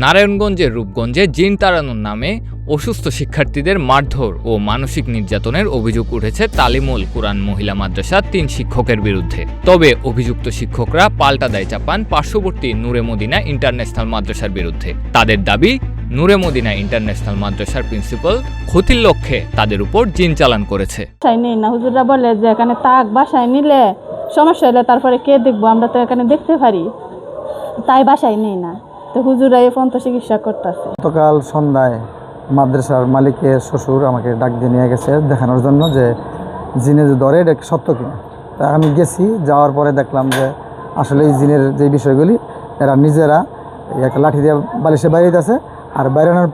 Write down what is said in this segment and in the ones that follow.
নারায়ণগঞ্জের রূপগঞ্জে জিন তাড়ানোর নামে অসুস্থ শিক্ষার্থীদের মারধর ও মানসিক নির্যাতনের অভিযোগ উঠেছে তালিমুল কুরআন মহিলা মাদ্রাসার 3 শিক্ষকের বিরুদ্ধে। তবে অভিযুক্ত শিক্ষকরা পাল্টা দায় চাপান পার্শ্ববর্তী নূরে মদিনা ইন্টারন্যাশনাল মাদ্রাসার বিরুদ্ধে। তাদের দাবি, নূরে মদিনা ইন্টারন্যাশনাল মাদ্রাসার প্রিন্সিপাল ক্ষতির লক্ষ্যে তাদের উপর জিন চালান করেছে। হুজুররা বলে যে এখানে তাক বাসায় নিলে সমস্যা হলে তারপরে কে দেখবো, আমরা তো এখানে দেখতে পারি, তাই বাসায় নেই না। তো হুজুরা এই পর্যন্ত চিকিৎসা করতেছে। গতকাল সন্ধ্যায় মাদ্রাসার মালিকের শ্বশুর আমাকে ডাক দিয়ে নিয়ে গেছে দেখানোর জন্য যে জিনে যে ধরে এটা সত্য কিনা। তা আমি গেছি, যাওয়ার পরে দেখলাম যে আসলে এই জিনের যে বিষয়গুলি এরা নিজেরা একটা লাঠি দিয়ে বালিশে বাইরে দিতেছে, আর বাইরানোর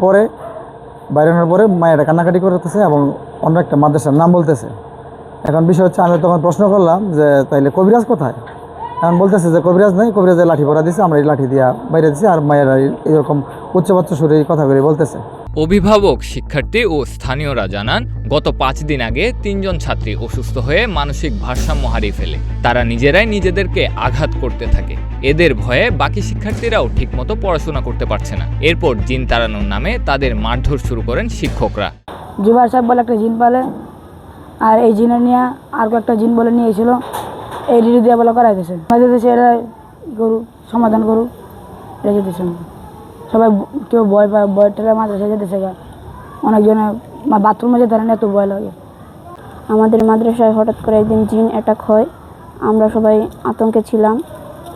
পরে মায়েরা কান্নাকাটি করতেছে এবং অন্য একটা মাদ্রাসার নাম বলতেছে। এখন বিষয় হচ্ছে, আমি তখন প্রশ্ন করলাম যে তাইলে কবিরাজ কোথায়? এখন বলতেছে যে কবিরাজ নেই, কবিরাজের লাঠি পরা দিছে, আমরা এই লাঠি দিয়ে বাইরে দিচ্ছি, আর মায়েরা এরকম উচ্চবাচ্য সুরে এই কথাগুলি বলতেছে। অভিভাবক, শিক্ষার্থী ও স্থানীয়রা জানান, গত 5 দিন আগে 3 জন ছাত্রী অসুস্থ হয়ে মানসিক ভারসাম্য হারিয়ে ফেলে। তারা নিজেরাই নিজেদেরকে আঘাত করতে থাকে। এদের ভয়ে বাকি শিক্ষার্থীরাও ঠিকমতো পড়াশোনা করতে পারছে না। এরপর জিন তাড়ানোর নামে তাদের মারধর শুরু করেন শিক্ষকরা। জুবাইর সাহেব বলে একটা জিন পালে, আর এই জিনের নিয়ে আর একটা জিন বলে নিয়ে এসেছিল, এই রিডি দিয়ে বলে করাই দিয়েছে। দেশে এরা করুক, সমাধান করুক, রেখে দিয়েছে। সবাই কেউ ভয় পায়, ভয় টেলে মাদ্রাসায় যেতেছে, অনেকজনে বাথরুমে যেতে পারে না, এত ভয় লাগে। আমাদের মাদ্রাসায় হঠাৎ করে একদিন জিন অ্যাটাক হয়, আমরা সবাই আতঙ্কে ছিলাম।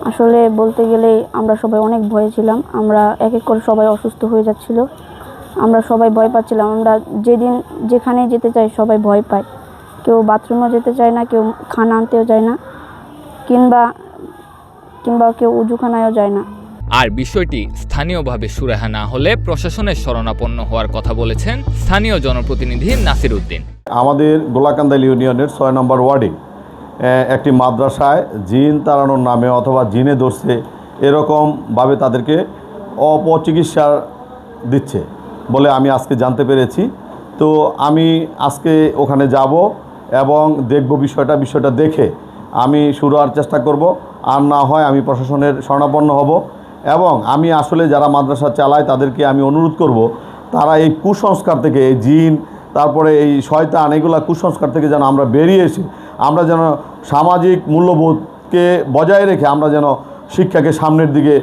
আসলে বলতে গেলে আমরা সবাই অনেক ভয়ে ছিলাম। আমরা এক এক করে সবাই অসুস্থ হয়ে যাচ্ছিল, আমরা সবাই ভয় পাচ্ছিলাম। আমরা যেদিন যেখানে যেতে চাই সবাই ভয় পায়, কেউ বাথরুমে যেতে চায় না, কেউ খানা আনতেও যায় না, কিংবা কেউ উজুখানায়ও যায় না। আর বিষয়টি স্থানীয়ভাবে সুরাহা না হলে প্রশাসনের শরণাপন্ন হওয়ার কথা বলেছেন স্থানীয় জনপ্রতিনিধি নাসির উদ্দিন। আমাদের গোলাকান্দাইল ইউনিয়নের 6 নম্বর ওয়ার্ডে একটি মাদ্রাসায় জিন তাড়ানোর নামে অথবা জিনে ধরছে এরকমভাবে তাদেরকে অপচিকিৎসা দিচ্ছে বলে আমি আজকে জানতে পেরেছি। তো আমি আজকে ওখানে যাব এবং দেখব বিষয়টা দেখে আমি শুরু হওয়ার চেষ্টা করব, আর না হয় আমি প্রশাসনের শরণাপন্ন হব। এবং আমি আসলে যারা মাদ্রাসা চালায় তাদেরকে আমি অনুরোধ করব, তারা এই কুসংস্কার থেকে, এই জিন, তারপরে এই শয়তান, এগুলা কুসংস্কার থেকে যেন আমরা বেরিয়ে এসে আমরা যেন সামাজিক মূল্যবোধকে বজায় রেখে আমরা যেন শিক্ষাকে সামনের দিকে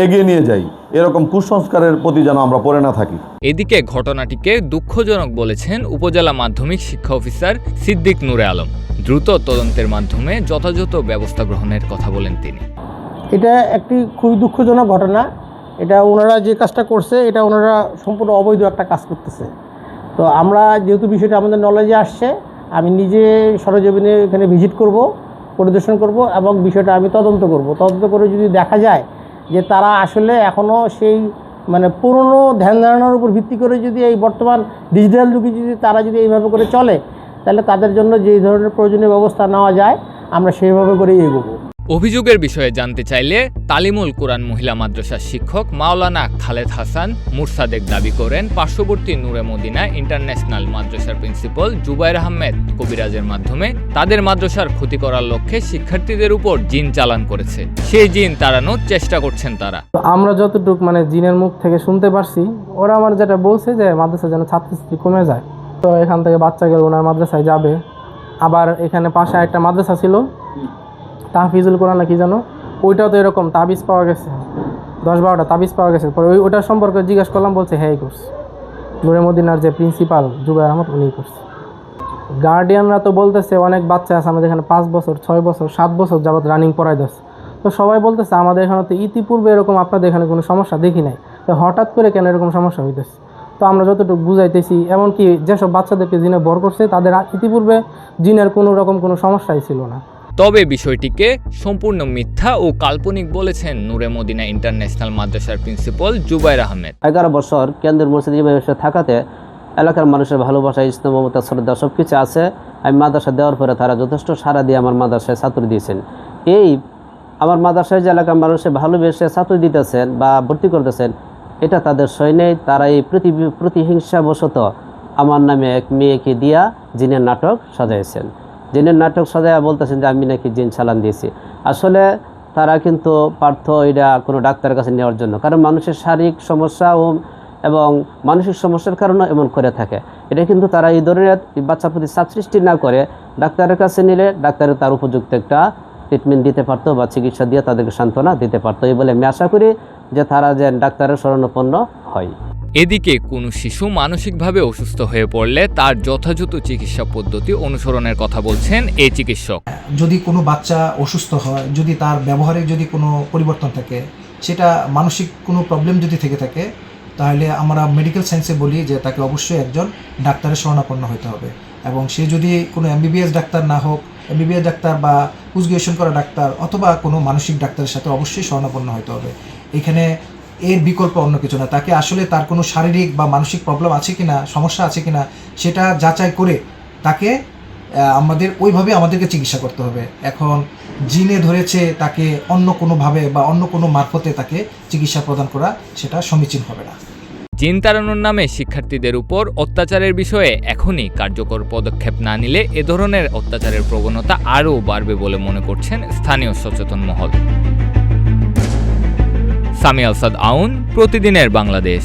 এগিয়ে নিয়ে যাই, এরকম কুসংস্কারের প্রতি যেন আমরা পড়ে না থাকি। এদিকে ঘটনাটিকে দুঃখজনক বলেছেন উপজেলা মাধ্যমিক শিক্ষা অফিসার সিদ্দিক নূরে আলম। দ্রুত তদন্তের মাধ্যমে যথাযথ ব্যবস্থা গ্রহণের কথা বলেন তিনি। এটা একটি খুবই দুঃখজনক ঘটনা। এটা ওনারা যে কাজটা করছে, এটা ওনারা সম্পূর্ণ অবৈধ একটা কাজ করতেছে। তো আমরা যেহেতু বিষয়টা আমাদের নলেজে আসছে, আমি নিজে সরেজমিনে এখানে ভিজিট করব, পরিদর্শন করব এবং বিষয়টা আমি তদন্ত করব। তদন্ত করে যদি দেখা যায় যে তারা আসলে এখনও সেই পুরনো ধ্যান ধারণার উপর ভিত্তি করে যদি এই বর্তমান ডিজিটাল যুগে যদি তারা যদি এইভাবে করে চলে, তাহলে তাদের জন্য যেই ধরনের প্রয়োজনীয় ব্যবস্থা নেওয়া যায় আমরা সেইভাবে করেই এগোবো। অভিযোগের বিষয়ে জানতে চাইলে তালিমুল কুরআন মহিলা মাদ্রাসার শিক্ষক মাওলানা খালেদ হাসান মুরসাদেক দাবি করেন, পার্শ্ববর্তী নূরে মদিনা ইন্টারন্যাশনাল মাদ্রাসার প্রিন্সিপাল জুবাইর আহমেদ কবিরাজের মাধ্যমে তাদের মাদ্রাসার ক্ষতি করার লক্ষ্যে শিক্ষার্থীদের উপর জিন চালান করেছে। সেই জিন তাড়ানোর চেষ্টা করছেন তারা। আমরা যতটুকু জিনের মুখ থেকে শুনতে পারছি, ওরা আমার যেটা বলছে যে মাদ্রাসা যেন ছাত্রছাত্রী কমে যায়, তো এখান থেকে বাচ্চাগুলো ওনার মাদ্রাসায় যাবে। আবার এখানে পাশে একটা মাদ্রাসা ছিল তাহফিজুল কোরআন কি জানো, ওইটাও তো এরকম তাবিজ পাওয়া গেছে, 10-12টা তাবিজ পাওয়া গেছে। পরে ওইটার সম্পর্কে জিজ্ঞাসা করলাম, বলছে হ্যাঁ করছে, নূরে মদিনার যে প্রিন্সিপাল জুবাইর আহমদ উনিই করছে। গার্ডিয়ানরা তো বলতেছে অনেক বাচ্চা আছে আমাদের এখানে 5 বছর, 6 বছর, 7 বছর যাবৎ রানিং পড়াই দিচ্ছে। তো সবাই বলতেছে আমাদের এখানে তো ইতিপূর্বে এরকম আপনাদের এখানে কোনো সমস্যা দেখি নাই, তো হঠাৎ করে কেন এরকম সমস্যা হইতেছে। তো আমরা যতটুকু বুঝাইতেছি, এমনকি যেসব বাচ্চাদেরকে জিনে ভর করছে তাদের ইতিপূর্বে জিনের কোনো রকম কোনো সমস্যাই ছিল না। তবে বিষয়টিকে সম্পূর্ণ মিথ্যা ও কাল্পনিক বলেছেন নূরে মদিনা ইন্টারন্যাশনাল মাদ্রাসার প্রিন্সিপাল জুবাইর আহমেদ। 11 বছর কেন্দ্রের মসজিদে থাকাতে এলাকার মানুষের ভালোবাসা, ইসলাম, মমতা, শ্রদ্ধা সব কিছু আছে। আমি মাদ্রাসা দেওয়ার পরে তারা যথেষ্ট সাড়া দিয়ে আমার মাদ্রাসায় ছাত্র দিয়েছেন। এই আমার মাদ্রাসায় যে এলাকার মানুষের ভালোবেসে ছাত্র দিতেছেন বা ভর্তি করতেছেন, এটা তাদের সয় নেই। তারা এই প্রতিহিংসাবশত আমার নামে এক মেয়েকে দিয়া জিনের নাটক সাজাইছেন। জিনের নাটক সাজাইয়া বলতেছেন যে আমি নাকি জিন চালান দিয়েছি। আসলে তারা কিন্তু পার্থ এটা কোনো ডাক্তারের কাছে নেওয়ার জন্য, কারণ মানুষের শারীরিক সমস্যা এবং মানসিক সমস্যার কারণে এমন করে থাকে। এটা কিন্তু তারা এই ধরনের বাচ্চার প্রতি চাপ সৃষ্টি না করে ডাক্তারের কাছে নিলে ডাক্তারের তার উপযুক্ত একটা ট্রিটমেন্ট দিতে পারতো বা চিকিৎসা দিয়ে তাদেরকে সান্ত্বনা দিতে পারতো। এই বলে আমি আশা করি যে তারা যেন ডাক্তারের শরণাপন্ন হয়। এদিকে কোনো শিশু মানসিকভাবে অসুস্থ হয়ে পড়লে তার যথাযথ চিকিৎসা পদ্ধতি অনুসরণের কথা বলছেন এই চিকিৎসক। যদি কোনো বাচ্চা অসুস্থ হয়, যদি তার ব্যবহারে যদি কোনো পরিবর্তন থাকে, সেটা মানসিক কোনো প্রবলেম যদি থেকে থাকে, তাহলে আমরা মেডিকেল সায়েন্সে বলি যে তাকে অবশ্যই একজন ডাক্তারের শরণাপন্ন হতে হবে। এবং সে যদি কোনো এমবিবিএস ডাক্তার না হোক, এমবিবিএস ডাক্তার বা পুস্টিগেশন করা ডাক্তার অথবা কোনো মানসিক ডাক্তারের সাথে অবশ্যই শরণাপন্ন হতে হবে। এখানে এর বিকল্প অন্য কিছু না। তাকে আসলে তার কোনো শারীরিক বা মানসিক প্রবলেম আছে কিনা, সমস্যা আছে কিনা, সেটা যাচাই করে তাকে ওইভাবে আমাদেরকে চিকিৎসা করতে হবে। এখন জিনে ধরেছে তাকে অন্য কোনোভাবে বা অন্য কোনো মারফতে তাকে চিকিৎসা প্রদান করা সেটা সমীচীন হবে না। জিন তাড়ানোর নামে শিক্ষার্থীদের উপর অত্যাচারের বিষয়ে এখনই কার্যকর পদক্ষেপ না নিলে এ ধরনের অত্যাচারের প্রবণতা আরও বাড়বে বলে মনে করছেন স্থানীয় সচেতন মহল। সামি আল সাদ আউন, প্রতিদিনের বাংলাদেশ।